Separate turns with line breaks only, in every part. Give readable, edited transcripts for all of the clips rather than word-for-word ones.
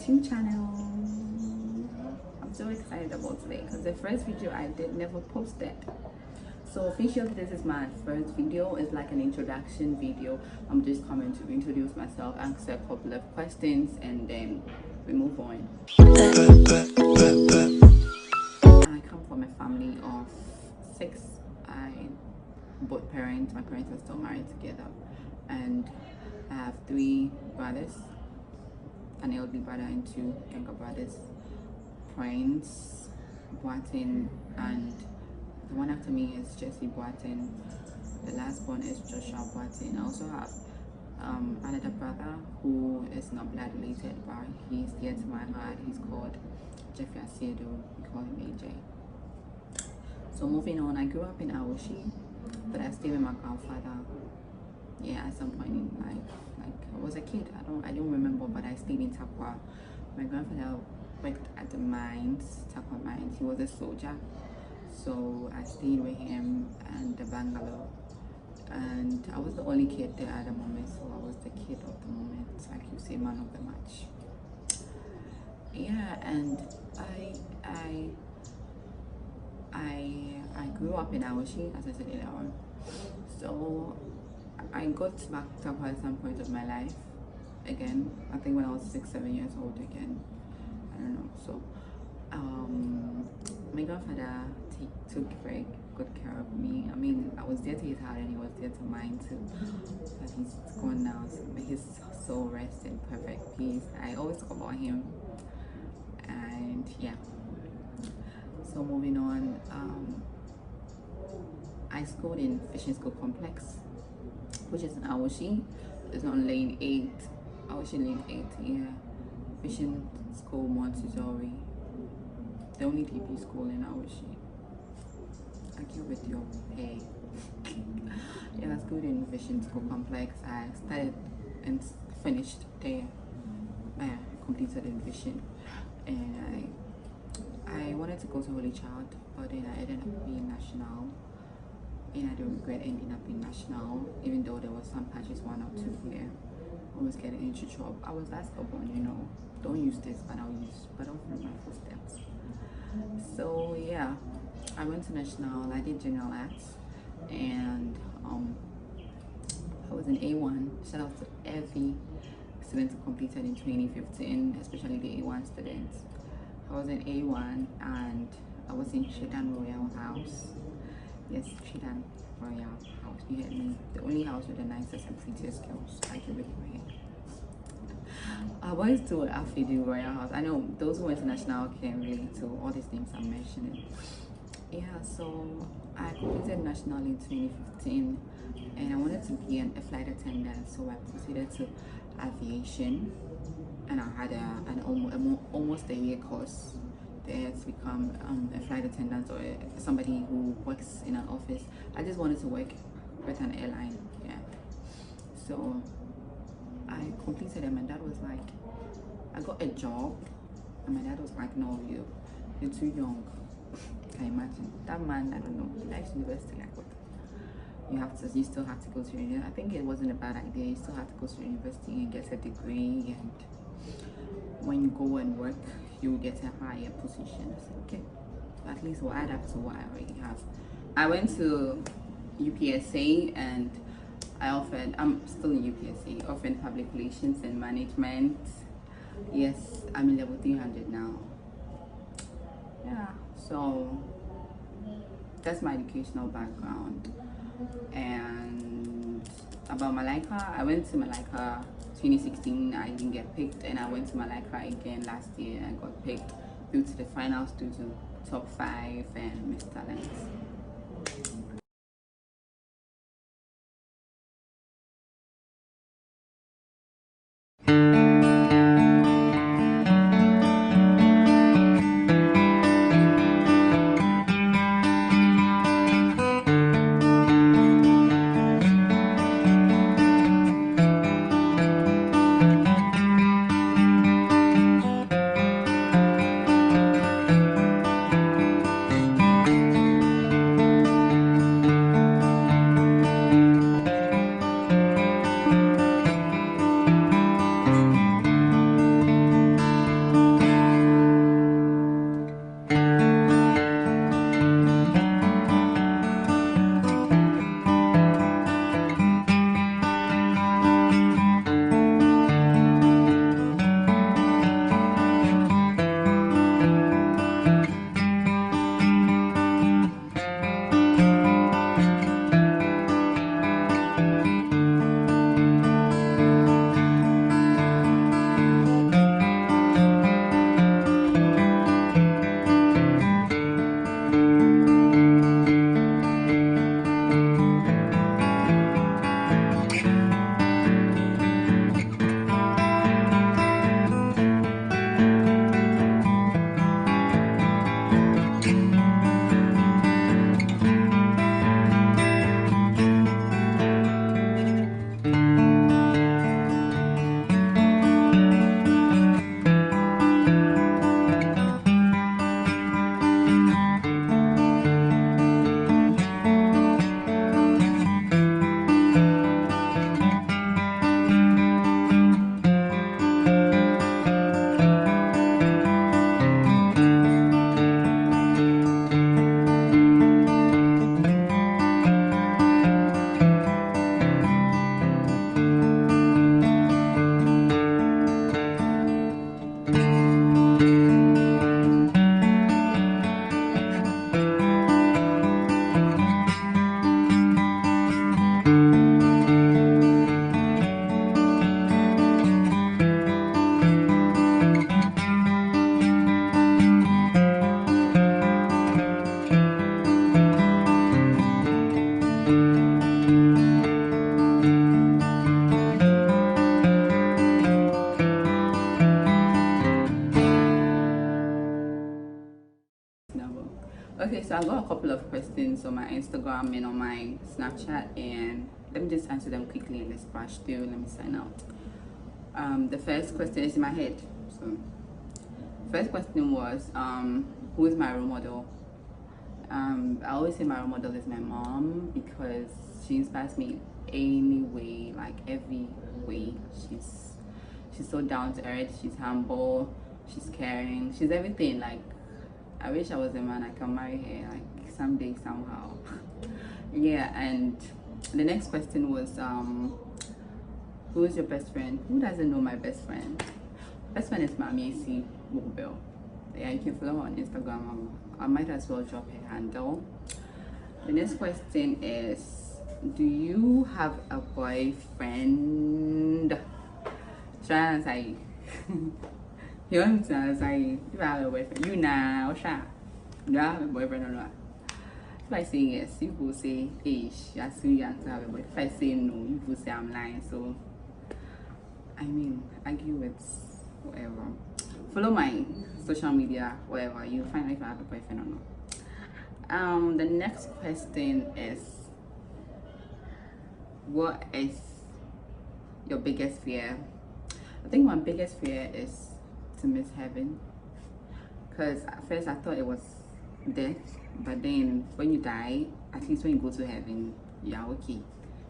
YouTube channel. I'm so excited about today because the first video I did never posted. So officially this is my first video. It's like an introduction video. I'm just coming to introduce myself, answer a couple of questions, and then we move on. I come from a family of 6. My parents are still married together, and I have 3 brothers, an elder brother and 2 younger brothers, Prince, Boatin, and the one after me is Jesse Boatin. The last one is Joshua Boatin. I also have another brother who is not blood related, but he's dear to my heart. He's called Jeffrey Asiedo. We call him AJ. So moving on, I grew up in Aoshi, but I stayed with my grandfather. Yeah, at some point in life, like I was a kid. I don't remember, but I stayed in Takwa. My grandfather worked at the mines, Takwa mines. He was a soldier, so I stayed with him and the bungalow. And I was the only kid there at the moment, so I was the kid of the moment, like you say, man of the match. Yeah, and I grew up in Aoshi, as I said earlier on. So I got back to Takwa at some point of my life again. I think when I was 6-7 years old again. I don't know. So my grandfather took very good care of me. I mean, I was there to his heart and he was there to mine too. But he's gone now, so may his soul rest in perfect peace. I always talk about him. And yeah, so moving on, I schooled in Fishing School Complex, which is in Aoshi. It's on Lane 8, Aoshi Lane 8, yeah. Fishing School Montessori, the only DP school in Aoshi. Argue with your pay. Yeah, I schooled in Fishing School Complex. I started and finished there. I completed in Fishing, and I wanted to go to Holy Child, but then I ended up being national, and I don't regret ending up in national, even though there was some patches 1 or 2 here. I was getting into trouble. I was that stubborn, you know. Don't use this, but don't follow my footsteps. So yeah, I went to national. I did general arts, and I was in A1. Shout out to every student who completed in 2015, especially the A1 students. I was in A1 and I was in Chidan Royal House. Yes, Chidan Royal House. You heard me. The only house with the nicest and prettiest girls. I can with my hair. I went to Afidi Royal House. I know those who went to national can relate to all these names I'm mentioning. Yeah, so I completed national in 2015 and I wanted to be a flight attendant, so I proceeded to aviation, and I had almost a year course there to become a flight attendant or somebody who works in an office. I just wanted to work with an airline, yeah. So I completed them, and that was like, I got a job and my dad was like, no, you're too young. Can you imagine? That man, I don't know, he likes university like what? You still have to go to university. I think it wasn't a bad idea. You still have to go to university and get a degree, and when you go and work, you will get a higher position. I said, okay, at least we'll add up to what I already have. I went to UPSA and I'm still in UPSA, offering public relations and management. Yes, I'm in level 300 now. Yeah, so that's my educational background. And about Malaika, I went to Malaika 2016. I didn't get picked, and I went to Malaika again last year and got picked due to the finals, due to top 5 and Miss Talents. Okay, so I got a couple of questions on my Instagram and on my Snapchat, and let me just answer them quickly and let's splash through. Let me sign out. The first question is in my head. So, first question was, who is my role model? I always say my role model is my mom because she inspires me any way, like every way. She's so down to earth. She's humble. She's caring. She's everything. Like, I wish I was a man. I can marry her like someday somehow. Yeah. And the next question was, who is your best friend? Who doesn't know my best friend? Best friend is Mamiesi Mobile. Yeah, you can follow her on Instagram. I might as well drop her handle. The next question is, do you have a boyfriend? Try and say. You want to say, you have a boyfriend? You now, Sha. Do you have a boyfriend or not? If I say yes, you will say, you're too young to have a boyfriend. If I say no, you will say I'm lying. So, I mean, argue with whatever. Follow my social media, whatever. You'll find out if I have a boyfriend or not. The next question is, what is your biggest fear? I think my biggest fear is to miss heaven, because at first I thought it was death, but then when you die, at least when you go to heaven, you're okay.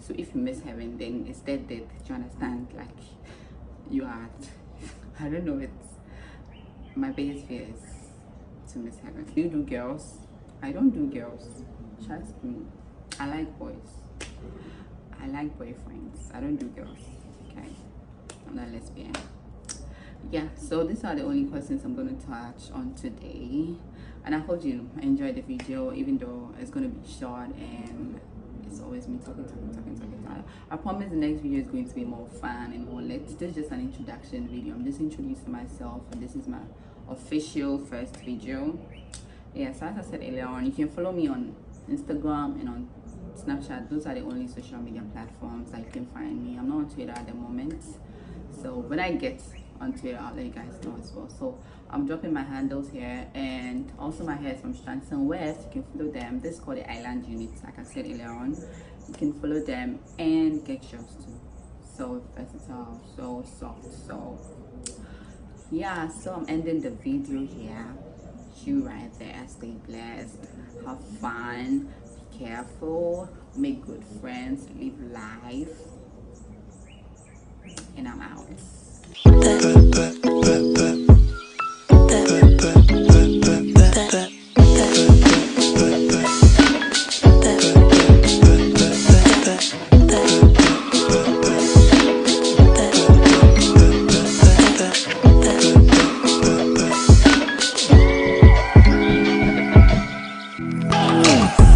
So if you miss heaven, then it's dead. Do you understand? Like, you are, I don't know, it's my biggest fear is to miss heaven. Do you do girls? I don't do girls, trust me. I like boys. I like boyfriends. I don't do girls. Okay, I'm not lesbian. Yeah, so these are the only questions I'm going to touch on today, and I hope you enjoyed the video, even though it's going to be short and it's always me talking. I promise the next video is going to be more fun and more lit. This is just an introduction video. I'm just introducing myself, and this is my official first video. Yeah, so as I said earlier on, you can follow me on Instagram and on Snapchat. Those are the only social media platforms that you can find me. I'm not on Twitter at the moment, so when I get on Twitter, I'll let you guys know as well. So I'm dropping my handles here, and also my hair is from Stranson West. You can follow them. This is called the Island Unit, like I said earlier on. You can follow them and get yours too. So versatile, so soft. So yeah, so I'm ending the video here. You right there, stay blessed, have fun, be careful, make good friends, live life, and I'm out.